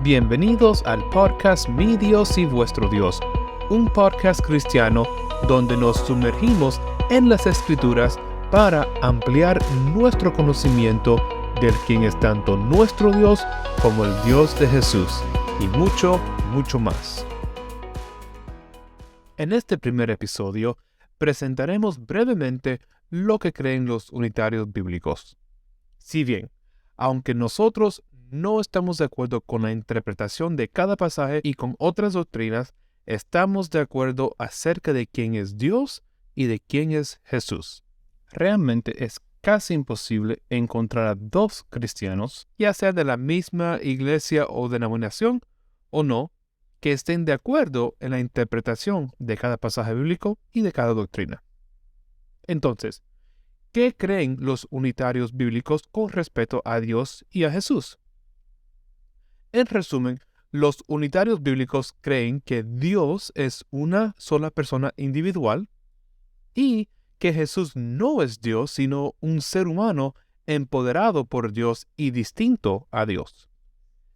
Bienvenidos al podcast Mi Dios y Vuestro Dios, un podcast cristiano donde nos sumergimos en las Escrituras para ampliar nuestro conocimiento del quien es tanto nuestro Dios como el Dios de Jesús, y mucho, mucho más. En este primer episodio presentaremos brevemente lo que creen los unitarios bíblicos. Si bien, aunque nosotros no estamos de acuerdo con la interpretación de cada pasaje y con otras doctrinas, estamos de acuerdo acerca de quién es Dios y de quién es Jesús. Realmente es casi imposible encontrar a dos cristianos, ya sea de la misma iglesia o denominación o no, que estén de acuerdo en la interpretación de cada pasaje bíblico y de cada doctrina. Entonces, ¿qué creen los unitarios bíblicos con respecto a Dios y a Jesús? En resumen, los unitarios bíblicos creen que Dios es una sola persona individual y que Jesús no es Dios, sino un ser humano empoderado por Dios y distinto a Dios.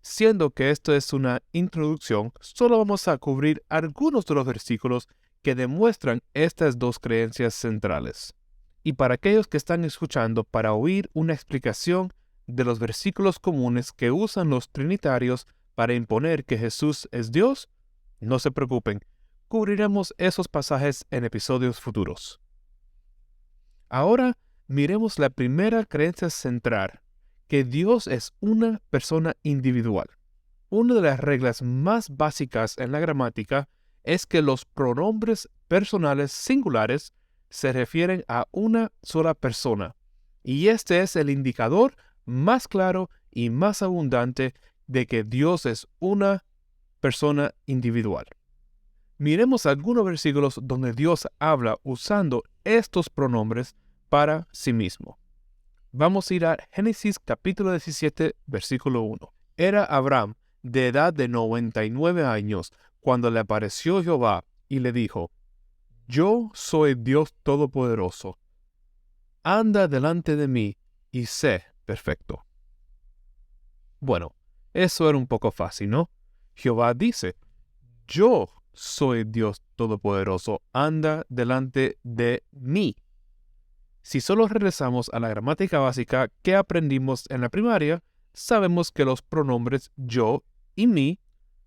Siendo que esto es una introducción, solo vamos a cubrir algunos de los versículos que demuestran estas dos creencias centrales. Y para aquellos que están escuchando para oír una explicación de los versículos comunes que usan los trinitarios para imponer que Jesús es Dios, no se preocupen, cubriremos esos pasajes en episodios futuros. Ahora miremos la primera creencia central, que Dios es una persona individual. Una de las reglas más básicas en la gramática es que los pronombres personales singulares se refieren a una sola persona, y este es el indicador más claro y más abundante de que Dios es una persona individual. Miremos algunos versículos donde Dios habla usando estos pronombres para sí mismo. Vamos a ir a Génesis capítulo 17, versículo 1. Era Abraham de edad de 99 años cuando le apareció Jehová y le dijo: Yo soy Dios Todopoderoso. Anda delante de mí y sé perfecto. Bueno, eso era un poco fácil, ¿no? Jehová dice: Yo soy Dios Todopoderoso. Anda delante de mí. Si solo regresamos a la gramática básica que aprendimos en la primaria, sabemos que los pronombres yo y mí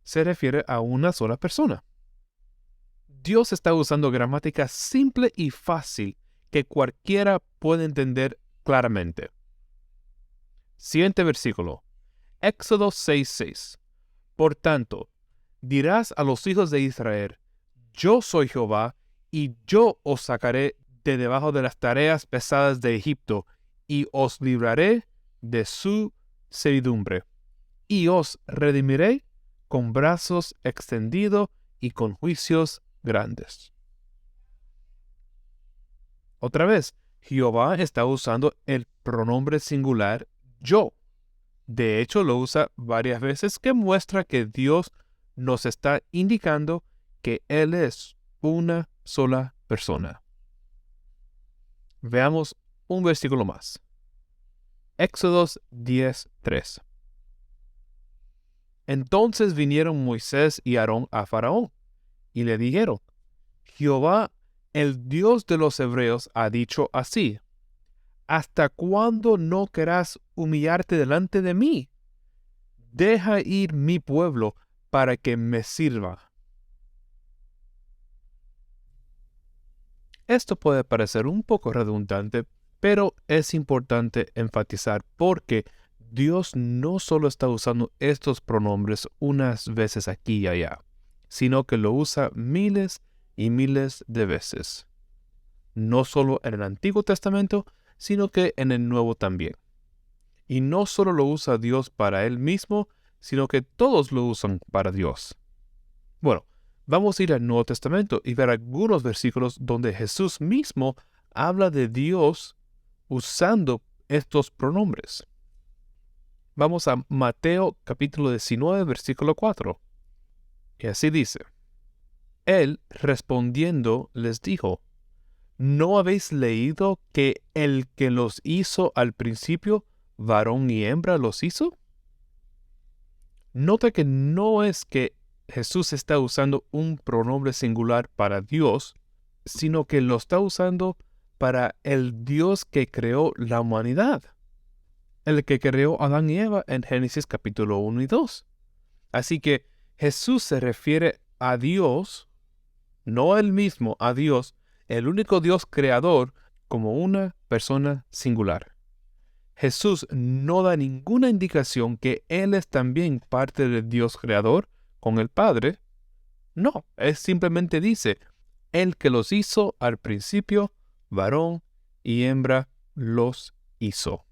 se refieren a una sola persona. Dios está usando gramática simple y fácil que cualquiera puede entender claramente. Siguiente versículo. Éxodo 6:6. Por tanto, dirás a los hijos de Israel: Yo soy Jehová, y yo os sacaré de debajo de las tareas pesadas de Egipto, y os libraré de su servidumbre, y os redimiré con brazos extendidos y con juicios grandes. Otra vez, Jehová está usando el pronombre singular yo. De hecho, lo usa varias veces, que muestra que Dios nos está indicando que Él es una sola persona. Veamos un versículo más. Éxodos 10:3. Entonces vinieron Moisés y Aarón a Faraón, y le dijeron: Jehová, el Dios de los hebreos, ha dicho así: ¿Hasta cuándo no querrás humillarte delante de mí? Deja ir mi pueblo para que me sirva. Esto puede parecer un poco redundante, pero es importante enfatizar porque Dios no solo está usando estos pronombres unas veces aquí y allá, sino que lo usa miles y miles de veces. No solo en el Antiguo Testamento, sino que en el Nuevo también. Y no solo lo usa Dios para Él mismo, sino que todos lo usan para Dios. Bueno, vamos a ir al Nuevo Testamento y ver algunos versículos donde Jesús mismo habla de Dios usando estos pronombres. Vamos a Mateo capítulo 19, versículo 4. Y así dice: Él respondiendo les dijo: ¿No habéis leído que el que los hizo al principio, varón y hembra los hizo? Nota que no es que Jesús está usando un pronombre singular para Dios, sino que lo está usando para el Dios que creó la humanidad, el que creó a Adán y Eva en Génesis capítulo 1 y 2. Así que Jesús se refiere a Dios, no a él mismo, a Dios, el único Dios creador, como una persona singular. Jesús no da ninguna indicación que Él es también parte del Dios creador con el Padre. No, Él simplemente dice, el que los hizo al principio, varón y hembra los hizo.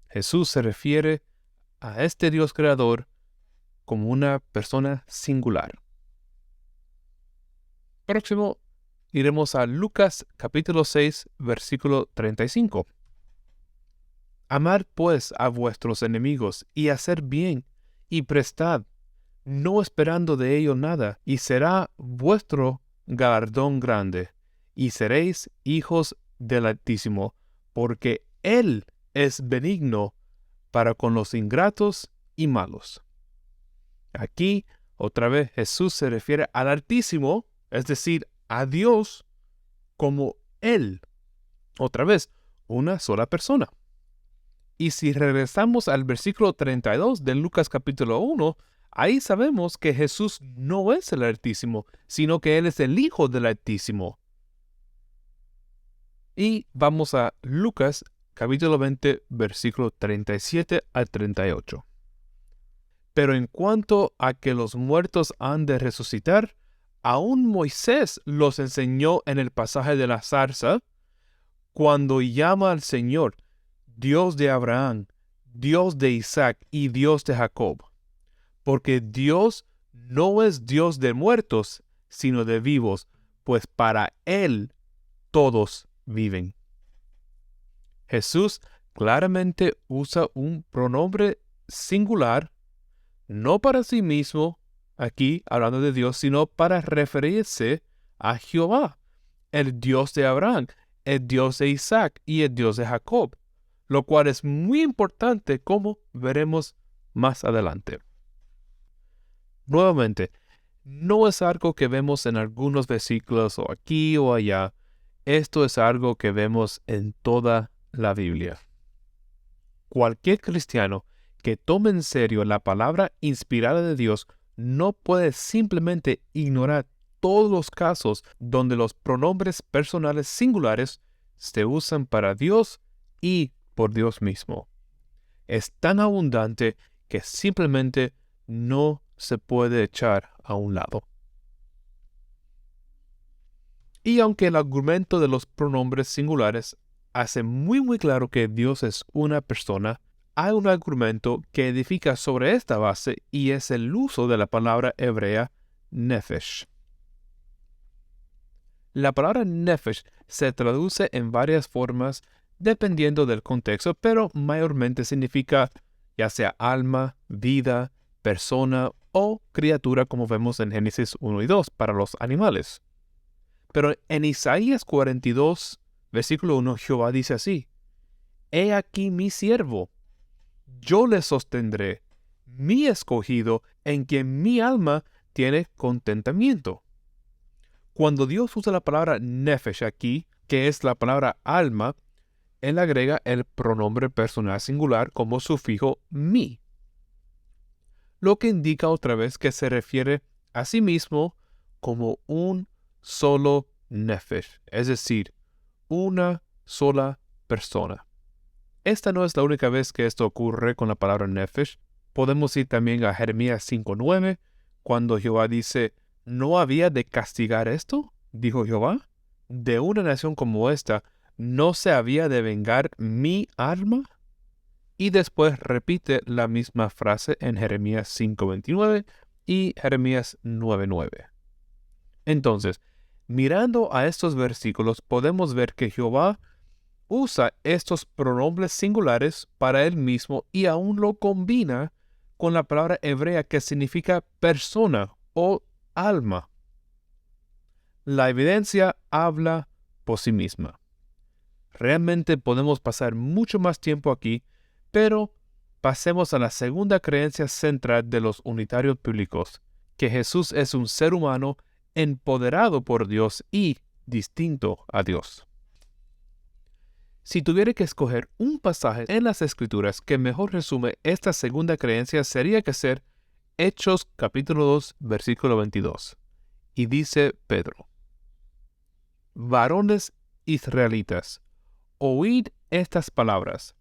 Jesús se refiere a este Dios creador como una persona singular. Próximo, iremos a Lucas capítulo 6, versículo 35. Amad pues a vuestros enemigos y hacer bien, y prestad, no esperando de ello nada, y será vuestro galardón grande, y seréis hijos del Altísimo, porque Él es benigno para con los ingratos y malos. Aquí, otra vez, Jesús se refiere al Altísimo, es decir, a Dios, como Él. Otra vez, una sola persona. Y si regresamos al versículo 32 de Lucas capítulo 1, ahí sabemos que Jesús no es el Altísimo, sino que Él es el Hijo del Altísimo. Y vamos a Lucas capítulo 20, versículo 37 al 38. Pero en cuanto a que los muertos han de resucitar, aún Moisés los enseñó en el pasaje de la zarza, cuando llama al Señor, Dios de Abraham, Dios de Isaac y Dios de Jacob. Porque Dios no es Dios de muertos, sino de vivos, pues para Él todos viven. Jesús claramente usa un pronombre singular, no para sí mismo, aquí hablando de Dios, sino para referirse a Jehová, el Dios de Abraham, el Dios de Isaac y el Dios de Jacob, lo cual es muy importante, como veremos más adelante. Nuevamente, no es algo que vemos en algunos versículos o aquí o allá. Esto es algo que vemos en toda la Biblia. Cualquier cristiano que tome en serio la palabra inspirada de Dios no puede simplemente ignorar todos los casos donde los pronombres personales singulares se usan para Dios y por Dios mismo. Es tan abundante que simplemente no se puede echar a un lado. Y aunque el argumento de los pronombres singulares hace muy claro que Dios es una persona, hay un argumento que edifica sobre esta base y es el uso de la palabra hebrea nefesh. La palabra nefesh se traduce en varias formas dependiendo del contexto, pero mayormente significa ya sea alma, vida, persona o criatura, como vemos en Génesis 1 y 2 para los animales. Pero en Isaías 42, versículo 1, Jehová dice así: He aquí mi siervo, yo le sostendré, mi escogido, en quien mi alma tiene contentamiento. Cuando Dios usa la palabra nefesh aquí, que es la palabra alma, Él agrega el pronombre personal singular como sufijo mi, lo que indica otra vez que se refiere a sí mismo como un solo nefesh, es decir, una sola persona. Esta no es la única vez que esto ocurre con la palabra nefesh. Podemos ir también a Jeremías 5:9, cuando Jehová dice: ¿No había de castigar esto? Dijo Jehová. ¿De una nación como esta no se había de vengar mi alma? Y después repite la misma frase en Jeremías 5:29 y Jeremías 9:9. Entonces, mirando a estos versículos, podemos ver que Jehová usa estos pronombres singulares para él mismo y aún lo combina con la palabra hebrea que significa persona o alma. La evidencia habla por sí misma. Realmente podemos pasar mucho más tiempo aquí, pero pasemos a la segunda creencia central de los unitarios bíblicos, que Jesús es un ser humano empoderado por Dios y distinto a Dios. Si tuviera que escoger un pasaje en las Escrituras que mejor resume esta segunda creencia, sería que ser Hechos capítulo 2, versículo 22. Y dice Pedro: Varones israelitas, oíd estas palabras.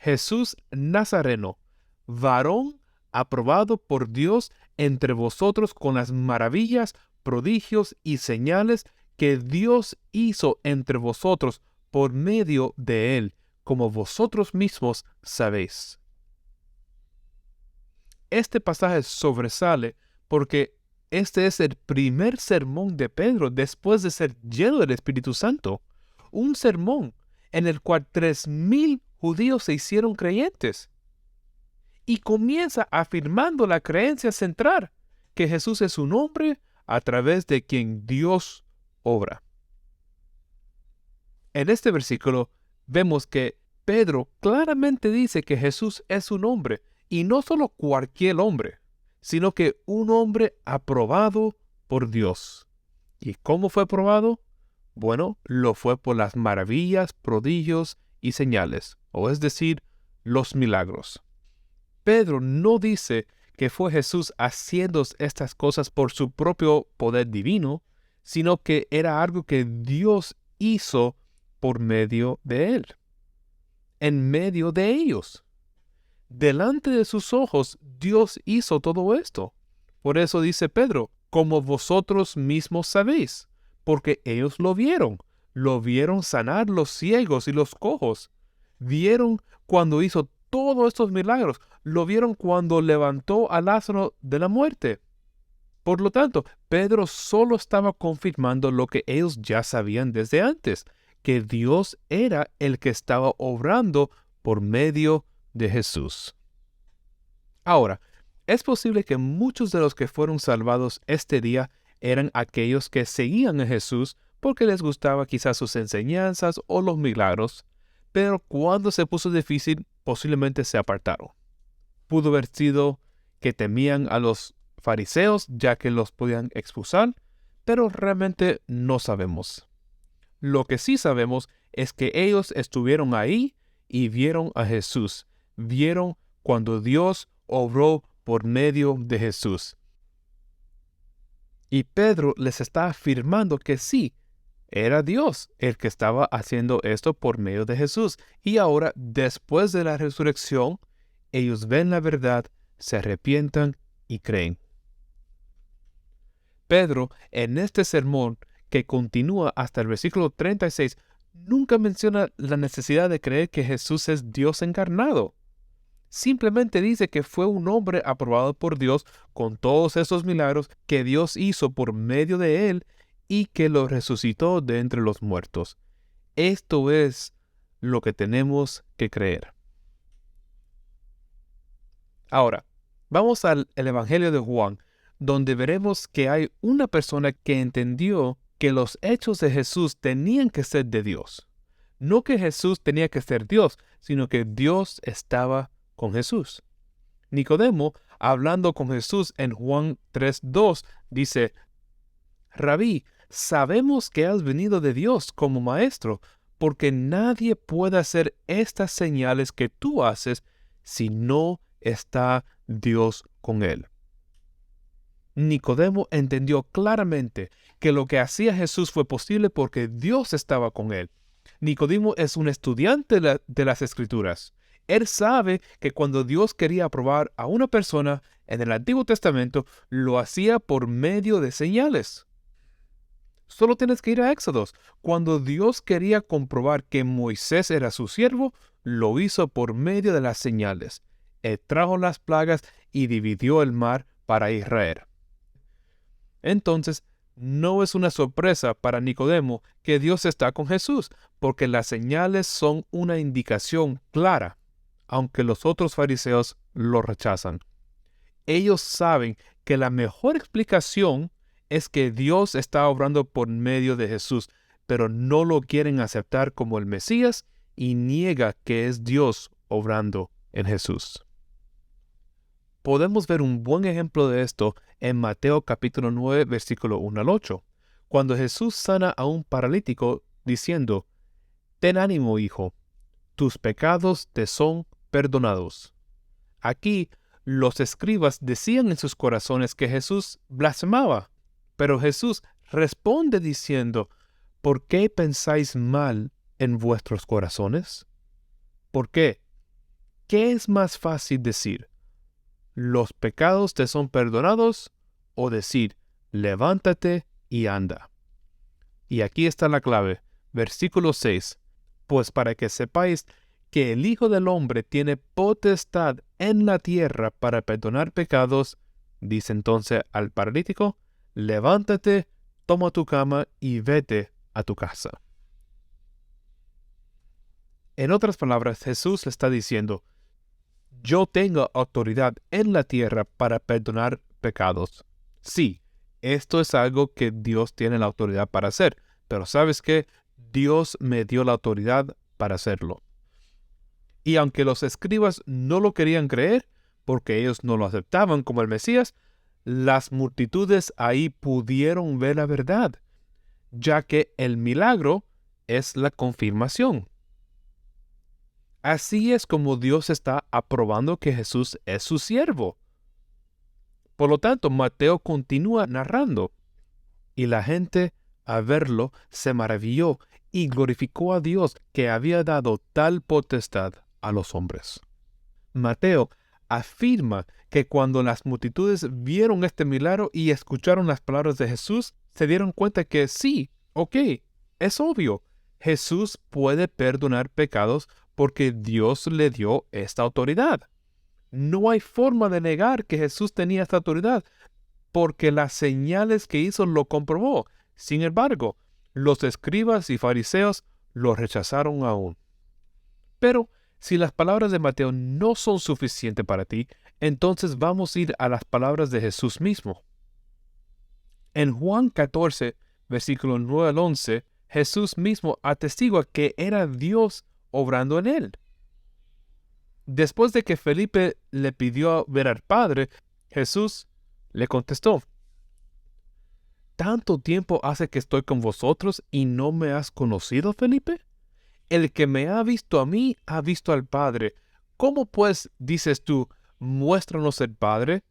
Jesús Nazareno, varón aprobado por Dios entre vosotros con las maravillas, prodigios y señales que Dios hizo entre vosotros por medio de él, como vosotros mismos sabéis. Este pasaje sobresale porque este es el primer sermón de Pedro después de ser lleno del Espíritu Santo. Un sermón en el cual 3,000 judíos se hicieron creyentes. Y comienza afirmando la creencia central, que Jesús es un hombre a través de quien Dios obra. En este versículo vemos que Pedro claramente dice que Jesús es un hombre, y no solo cualquier hombre, sino que un hombre aprobado por Dios. ¿Y cómo fue aprobado? Bueno, lo fue por las maravillas, prodigios y señales, o es decir, los milagros. Pedro no dice que fue Jesús haciendo estas cosas por su propio poder divino, sino que era algo que Dios hizo por medio de él, en medio de ellos. Delante de sus ojos, Dios hizo todo esto. Por eso dice Pedro, como vosotros mismos sabéis, porque ellos lo vieron sanar los ciegos y los cojos, vieron cuando hizo todos estos milagros, lo vieron cuando levantó a Lázaro de la muerte. Por lo tanto, Pedro solo estaba confirmando lo que ellos ya sabían desde antes, que Dios era el que estaba obrando por medio de Jesús. Ahora, es posible que muchos de los que fueron salvados este día eran aquellos que seguían a Jesús porque les gustaba quizás sus enseñanzas o los milagros, pero cuando se puso difícil, posiblemente se apartaron. Pudo haber sido que temían a los fariseos ya que los podían expulsar, pero realmente no sabemos. Lo que sí sabemos es que ellos estuvieron ahí y vieron a Jesús. Vieron cuando Dios obró por medio de Jesús. Y Pedro les está afirmando que sí, era Dios el que estaba haciendo esto por medio de Jesús. Y ahora, después de la resurrección, ellos ven la verdad, se arrepientan y creen. Pedro, en este sermón, que continúa hasta el versículo 36, nunca menciona la necesidad de creer que Jesús es Dios encarnado. Simplemente dice que fue un hombre aprobado por Dios con todos esos milagros que Dios hizo por medio de él y que lo resucitó de entre los muertos. Esto es lo que tenemos que creer. Ahora, vamos al Evangelio de Juan, donde veremos que hay una persona que entendió que los hechos de Jesús tenían que ser de Dios. No que Jesús tenía que ser Dios, sino que Dios estaba con Jesús. Nicodemo, hablando con Jesús en Juan 3:2, dice: Rabí, sabemos que has venido de Dios como maestro, porque nadie puede hacer estas señales que tú haces si no está Dios con él. Nicodemo entendió claramente que lo que hacía Jesús fue posible porque Dios estaba con él. Nicodemo es un estudiante de las Escrituras. Él sabe que cuando Dios quería aprobar a una persona en el Antiguo Testamento, lo hacía por medio de señales. Solo tienes que ir a Éxodos. Cuando Dios quería comprobar que Moisés era su siervo, lo hizo por medio de las señales. Él trajo las plagas y dividió el mar para Israel. Entonces, no es una sorpresa para Nicodemo que Dios está con Jesús, porque las señales son una indicación clara, aunque los otros fariseos lo rechazan. Ellos saben que la mejor explicación es que Dios está obrando por medio de Jesús, pero no lo quieren aceptar como el Mesías y niega que es Dios obrando en Jesús. Podemos ver un buen ejemplo de esto en Mateo capítulo 9, versículo 1 al 8, cuando Jesús sana a un paralítico diciendo, «Ten ánimo, hijo, tus pecados te son perdonados». Aquí, los escribas decían en sus corazones que Jesús blasfemaba, pero Jesús responde diciendo, ¿por qué pensáis mal en vuestros corazones? ¿Por qué? ¿Qué es más fácil decir? ¿Los pecados te son perdonados? O decir, levántate y anda. Y aquí está la clave, versículo 6. Pues para que sepáis que el Hijo del Hombre tiene potestad en la tierra para perdonar pecados, dice entonces al paralítico, levántate, toma tu cama y vete a tu casa. En otras palabras, Jesús le está diciendo, yo tengo autoridad en la tierra para perdonar pecados. Sí, esto es algo que Dios tiene la autoridad para hacer, pero ¿sabes qué? Dios me dio la autoridad para hacerlo. Y aunque los escribas no lo querían creer, porque ellos no lo aceptaban como el Mesías, las multitudes ahí pudieron ver la verdad, ya que el milagro es la confirmación. Así es como Dios está aprobando que Jesús es su siervo. Por lo tanto, Mateo continúa narrando, y la gente, al verlo, se maravilló y glorificó a Dios que había dado tal potestad a los hombres. Mateo afirma que cuando las multitudes vieron este milagro y escucharon las palabras de Jesús, se dieron cuenta que sí, es obvio, Jesús puede perdonar pecados porque Dios le dio esta autoridad. No hay forma de negar que Jesús tenía esta autoridad, porque las señales que hizo lo comprobó. Sin embargo, los escribas y fariseos lo rechazaron aún. Pero si las palabras de Mateo no son suficientes para ti, entonces vamos a ir a las palabras de Jesús mismo. En Juan 14, versículos 9 al 11, Jesús mismo atestigua que era Dios obrando en él. Después de que Felipe le pidió ver al Padre, Jesús le contestó, ¿tanto tiempo hace que estoy con vosotros y no me has conocido, Felipe? El que me ha visto a mí, ha visto al Padre. ¿Cómo pues dices tú, muéstranos el Padre?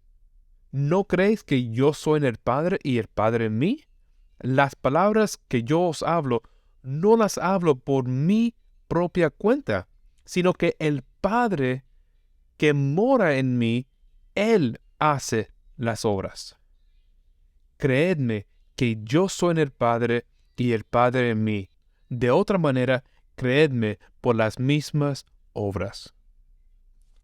¿No creéis que yo soy en el Padre y el Padre en mí? Las palabras que yo os hablo, no las hablo por mi propia cuenta, sino que el Padre que mora en mí, Él hace las obras. Creedme que yo soy en el Padre y el Padre en mí. De otra manera, creedme por las mismas obras.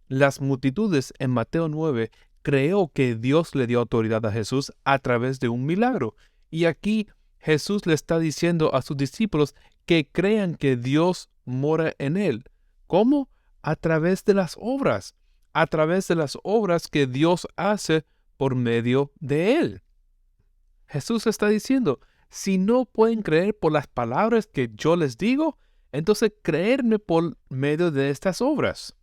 Las multitudes en Mateo 9 creyó que Dios le dio autoridad a Jesús a través de un milagro. Y aquí Jesús le está diciendo a sus discípulos que crean que Dios mora en él. ¿Cómo? A través de las obras. A través de las obras que Dios hace por medio de él. Jesús está diciendo, si no pueden creer por las palabras que yo les digo, entonces creerme por medio de estas obras.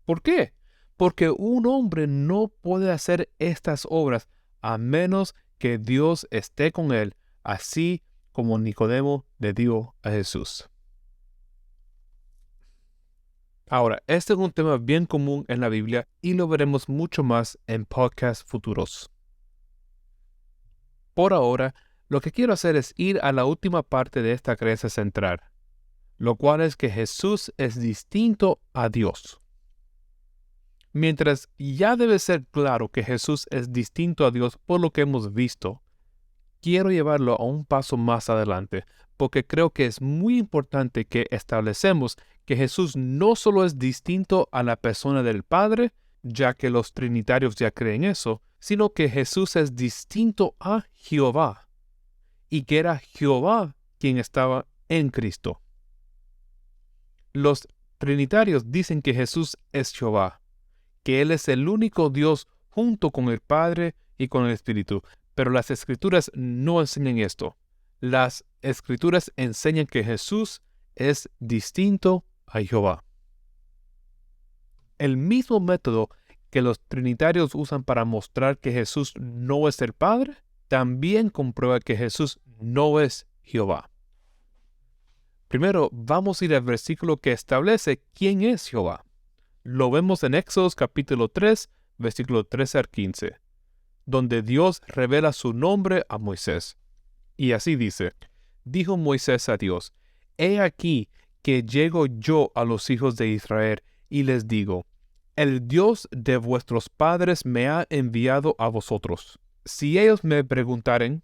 ¿Por qué? Porque un hombre no puede hacer estas obras a menos que Dios esté con él, así como Nicodemo le dijo a Jesús. Ahora, este es un tema bien común en la Biblia y lo veremos mucho más en podcasts futuros. Por ahora, lo que quiero hacer es ir a la última parte de esta creencia central, lo cual es que Jesús es distinto a Dios. Mientras ya debe ser claro que Jesús es distinto a Dios por lo que hemos visto, quiero llevarlo a un paso más adelante, porque creo que es muy importante que establecemos que Jesús no solo es distinto a la persona del Padre, ya que los trinitarios ya creen eso, sino que Jesús es distinto a Jehová, y que era Jehová quien estaba en Cristo. Los trinitarios dicen que Jesús es Jehová, que Él es el único Dios junto con el Padre y con el Espíritu. Pero las Escrituras no enseñan esto. Las Escrituras enseñan que Jesús es distinto a Jehová. El mismo método que los trinitarios usan para mostrar que Jesús no es el Padre, también comprueba que Jesús no es Jehová. Primero, vamos a ir al versículo que establece quién es Jehová. Lo vemos en Éxodo capítulo 3, versículo 13 al 15, donde Dios revela su nombre a Moisés. Y así dice: dijo Moisés a Dios: he aquí que llego yo a los hijos de Israel y les digo: el Dios de vuestros padres me ha enviado a vosotros. Si ellos me preguntaren: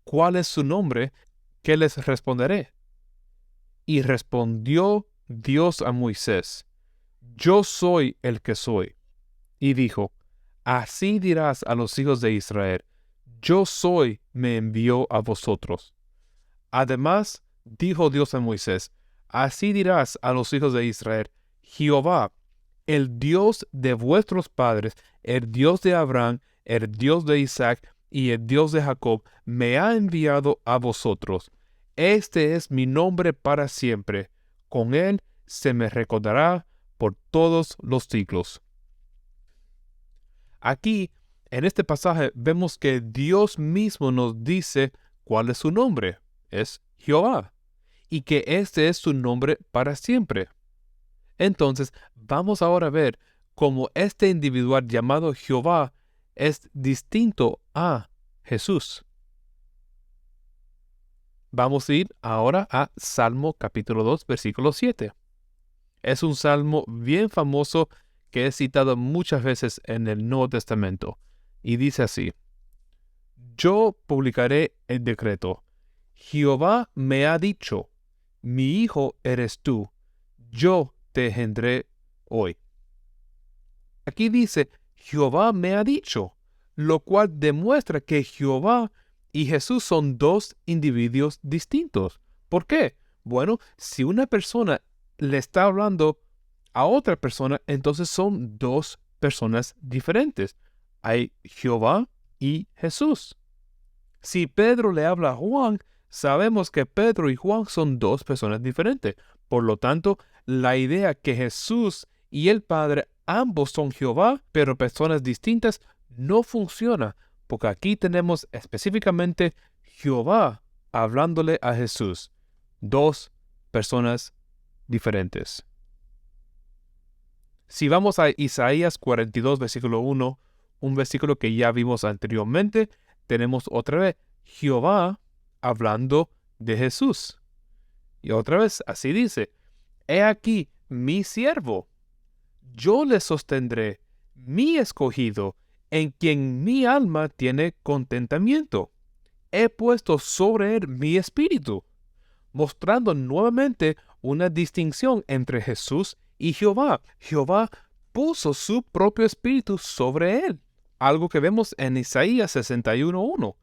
¿cuál es su nombre?, ¿qué les responderé? Y respondió Dios a Moisés: yo soy el que soy. Y dijo: así dirás a los hijos de Israel: yo soy, me envió a vosotros. Además, dijo Dios a Moisés: así dirás a los hijos de Israel: Jehová, el Dios de vuestros padres, el Dios de Abraham, el Dios de Isaac y el Dios de Jacob, me ha enviado a vosotros. Este es mi nombre para siempre. Con él se me recordará por todos los siglos. Aquí, en este pasaje, vemos que Dios mismo nos dice cuál es su nombre. Es Jehová. Y que este es su nombre para siempre. Entonces, vamos ahora a ver cómo este individual llamado Jehová es distinto a Jesús. Vamos a ir ahora a Salmo capítulo 2, versículo 7. Es un salmo bien famoso que es citado muchas veces en el Nuevo Testamento. Y dice así: yo publicaré el decreto. Jehová me ha dicho: mi hijo eres tú. Yo te engendré hoy. Aquí dice: Jehová me ha dicho, lo cual demuestra que Jehová y Jesús son dos individuos distintos. ¿Por qué? Bueno, si una persona le está hablando a otra persona, entonces son dos personas diferentes. Hay Jehová y Jesús. Si Pedro le habla a Juan, sabemos que Pedro y Juan son dos personas diferentes. Por lo tanto, la idea que Jesús y el Padre ambos son Jehová, pero personas distintas, no funciona, porque aquí tenemos específicamente Jehová hablándole a Jesús. Dos personas diferentes. Si vamos a Isaías 42, versículo 1, un versículo que ya vimos anteriormente, tenemos otra vez Jehová hablando de Jesús. Y otra vez así dice: he aquí mi siervo, yo le sostendré, mi escogido, en quien mi alma tiene contentamiento. He puesto sobre él mi espíritu, mostrando nuevamente una distinción entre Jesús y Jehová. Jehová puso su propio espíritu sobre él, algo que vemos en Isaías 61:1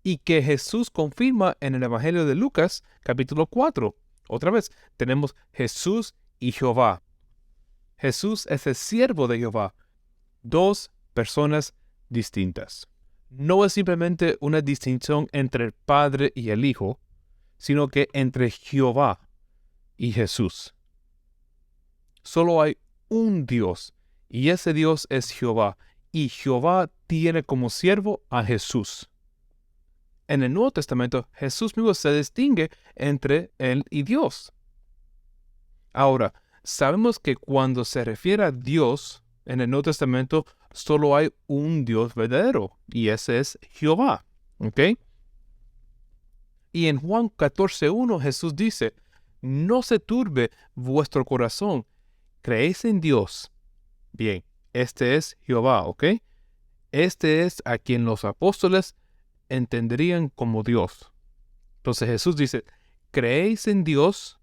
y que Jesús confirma en el Evangelio de Lucas capítulo 4. Otra vez tenemos Jesús y Jehová. Jesús es el siervo de Jehová. Dos personas distintas. No es simplemente una distinción entre el Padre y el Hijo, sino que entre Jehová y Jesús. Solo hay un Dios, y ese Dios es Jehová, y Jehová tiene como siervo a Jesús. En el Nuevo Testamento, Jesús mismo se distingue entre él y Dios. Ahora, sabemos que cuando se refiere a Dios en el Nuevo Testamento, solo hay un Dios verdadero, y ese es Jehová. ¿Ok? Y en Juan 14:1 Jesús dice: no se turbe vuestro corazón, creéis en Dios. Bien, este es Jehová, ¿ok? Este es a quien los apóstoles entenderían como Dios. Entonces Jesús dice: creéis en Dios,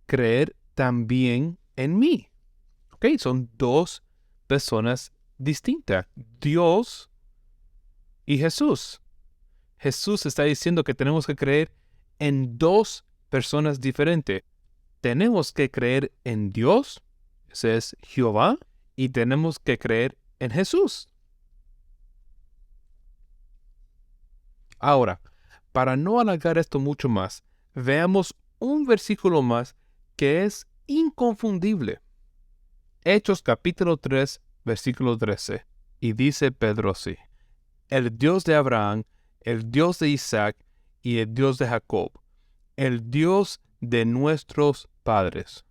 creer también en mí. ¿Ok? Son dos personas distintas, Dios y Jesús. Jesús está diciendo que tenemos que creer en dos personas diferentes. Tenemos que creer en Dios, ese es Jehová, y tenemos que creer en Jesús. Ahora, para no alargar esto mucho más, veamos un versículo más que es inconfundible. Hechos capítulo 3, versículo 13. Y dice Pedro así: el Dios de Abraham, el Dios de Isaac y el Dios de Jacob, el Dios de nuestros padres.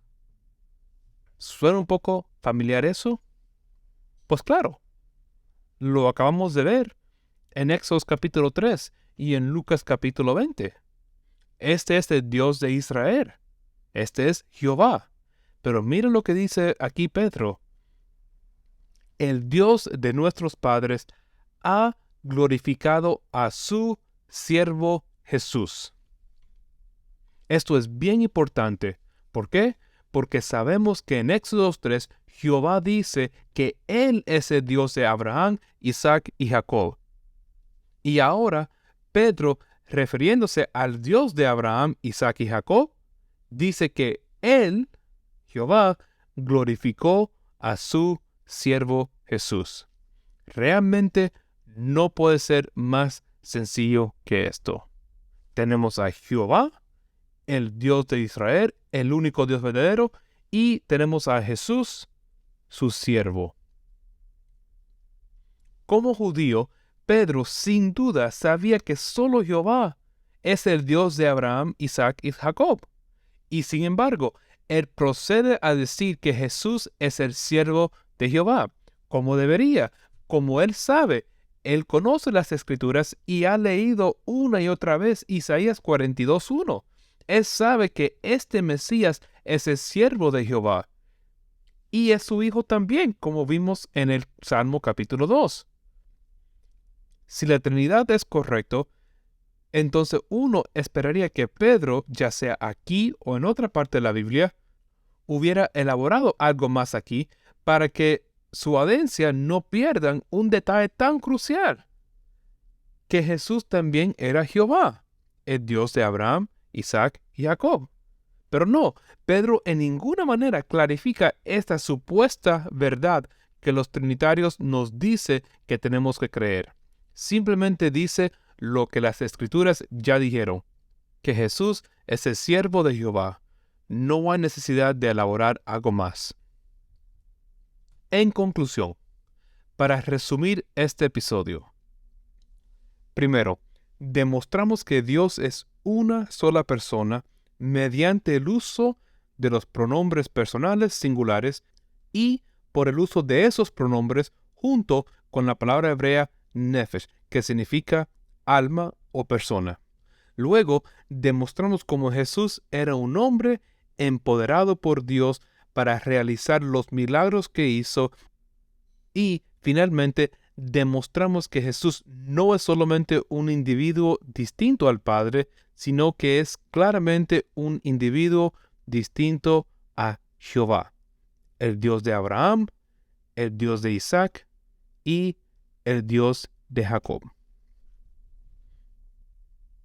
¿Suena un poco familiar eso? Pues claro, lo acabamos de ver en Éxodo capítulo 3 y en Lucas capítulo 20. Este es el Dios de Israel. Este es Jehová. Pero mira lo que dice aquí Pedro. El Dios de nuestros padres ha glorificado a su siervo Jesús. Esto es bien importante. ¿Por qué? Porque sabemos que en Éxodo 3 Jehová dice que Él es el Dios de Abraham, Isaac y Jacob. Y ahora Pedro, refiriéndose al Dios de Abraham, Isaac y Jacob, dice que Él, Jehová, glorificó a su siervo Jesús. Realmente no puede ser más sencillo que esto. Tenemos a Jehová, el Dios de Israel, el único Dios verdadero, y tenemos a Jesús, su siervo. Como judío, Pedro sin duda sabía que solo Jehová es el Dios de Abraham, Isaac y Jacob. Y sin embargo, él procede a decir que Jesús es el siervo de Jehová, como debería, como él sabe. Él conoce las Escrituras y ha leído una y otra vez Isaías 42:1. Él sabe que este Mesías es el siervo de Jehová. Y es su hijo también, como vimos en el Salmo capítulo 2. Si la Trinidad es correcto, entonces uno esperaría que Pedro, ya sea aquí o en otra parte de la Biblia, hubiera elaborado algo más aquí para que su audiencia no pierdan un detalle tan crucial, que Jesús también era Jehová, el Dios de Abraham, Isaac y Jacob. Pero no, Pedro en ninguna manera clarifica esta supuesta verdad que los trinitarios nos dice que tenemos que creer. Simplemente dice lo que las Escrituras ya dijeron, que Jesús es el siervo de Jehová. No hay necesidad de elaborar algo más. En conclusión, para resumir este episodio. Primero, demostramos que Dios es una sola persona mediante el uso de los pronombres personales singulares y por el uso de esos pronombres junto con la palabra hebrea nefesh, que significa alma o persona. Luego, demostramos cómo Jesús era un hombre empoderado por Dios para realizar los milagros que hizo. Y, finalmente, demostramos que Jesús no es solamente un individuo distinto al Padre, sino que es claramente un individuo distinto a Jehová, el Dios de Abraham, el Dios de Isaac y el Dios de Jacob.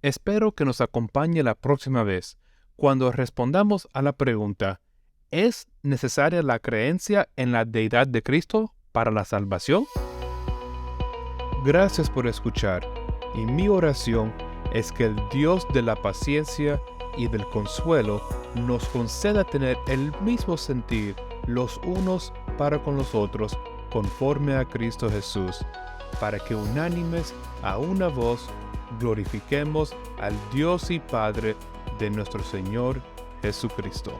Espero que nos acompañe la próxima vez, cuando respondamos a la pregunta: ¿es necesaria la creencia en la deidad de Cristo para la salvación? Gracias por escuchar, y mi oración es que el Dios de la paciencia y del consuelo nos conceda tener el mismo sentir los unos para con los otros, conforme a Cristo Jesús, para que unánimes a una voz glorifiquemos al Dios y Padre de nuestro Señor Jesucristo.